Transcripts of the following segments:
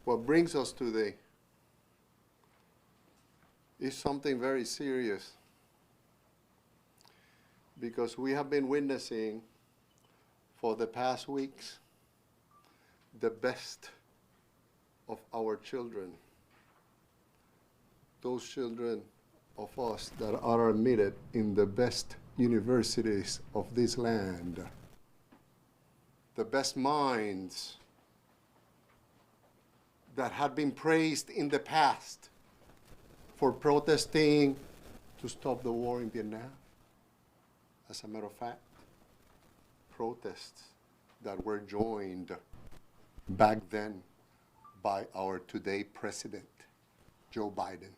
What brings us today is something very serious, because we have been witnessing for the past weeks the best of our children, those children of us that are admitted in the best universities of this land, the best minds that had been praised in the past for protesting to stop the war in Vietnam. As a matter of fact, protests that were joined back then by our today president, Joe Biden,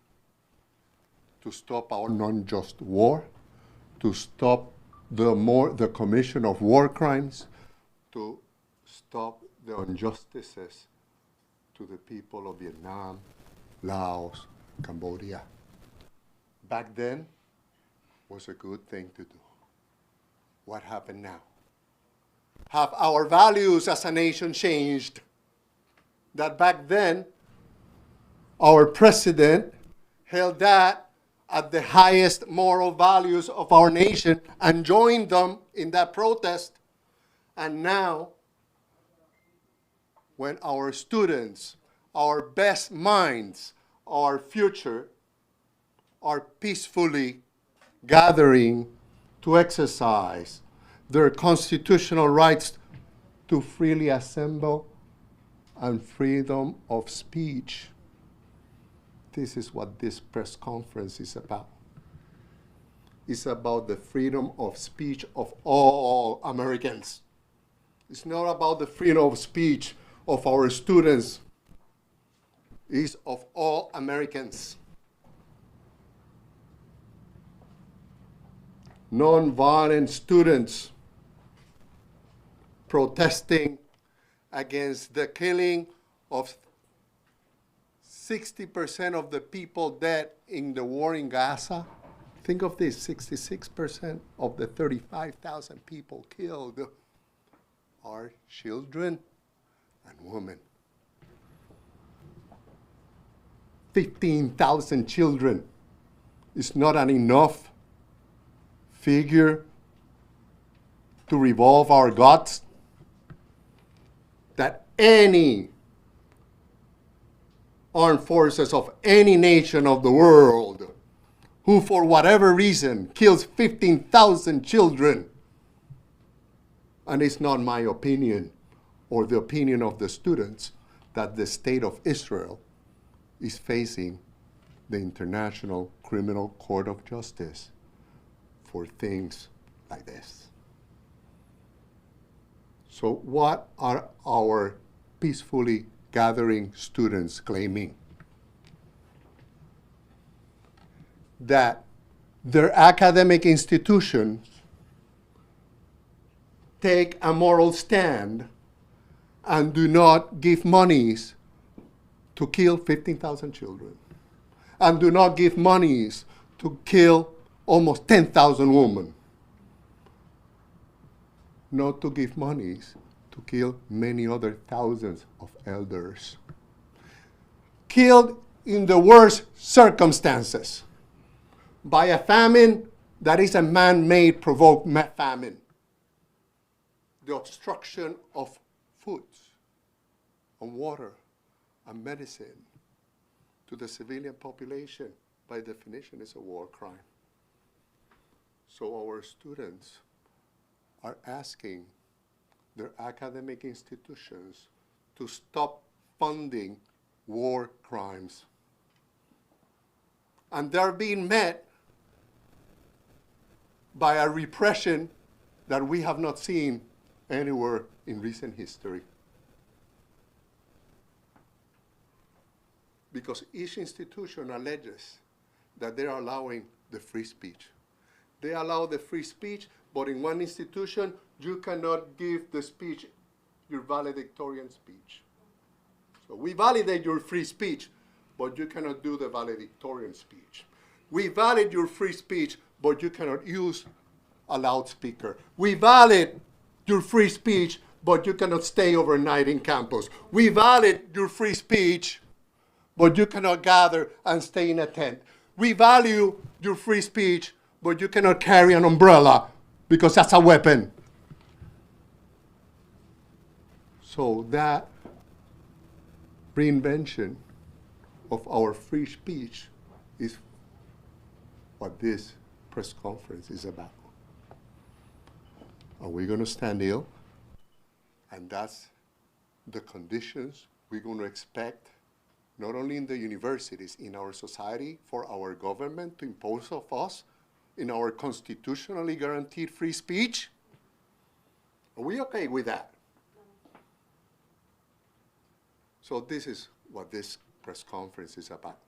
to stop our non-just war, to stop the commission of war crimes, to stop the injustices to the people of Vietnam, Laos, Cambodia. Back then was a good thing to do. What happened now? Have our values as a nation changed? That back then, our president held that at the highest moral values of our nation and joined them in that protest. And now, when our students, our best minds, our future, are peacefully gathering to exercise their constitutional rights to freely assemble and freedom of speech. This is what this press conference is about. It's about the freedom of speech of all Americans. It's not about the freedom of speech of our students. It's of all Americans. Nonviolent students protesting against the killing of 60% of the people dead in the war in Gaza. Think of this, 66% of the 35,000 people killed are children and women. 15,000 children is not an enough figure to revolve our gods, that any armed forces of any nation of the world who for whatever reason kills 15,000 children, and it's not my opinion or the opinion of the students, that the state of Israel is facing the International Criminal Court of Justice for things like this. So what are our peacefully gathering students claiming? That their academic institutions take a moral stand and do not give monies to kill 15,000 children, and do not give monies to kill almost 10,000 women, not to give monies to kill many other thousands of elders, killed in the worst circumstances by a famine that is a man-made provoked famine. The obstruction of food and water and medicine to the civilian population, by definition, is a war crime. So our students are asking their academic institutions to stop funding war crimes. And they're being met by a repression that we have not seen anywhere in recent history. Because each institution alleges that they are allowing the free speech. They allow the free speech, but in one institution, you cannot give the speech your valedictorian speech. So we validate your free speech, but you cannot do the valedictorian speech. We validate your free speech, but you cannot use a loudspeaker. We validate your free speech, but you cannot stay overnight in campus. We value your free speech, but you cannot gather and stay in a tent. We value your free speech, but you cannot carry an umbrella because that's a weapon. So that reinvention of our free speech is what this press conference is about. Are we going to stand ill? And that's the conditions we're going to expect, not only in the universities, in our society, for our government to impose on us in our constitutionally guaranteed free speech? Are we okay with that? So this is what this press conference is about.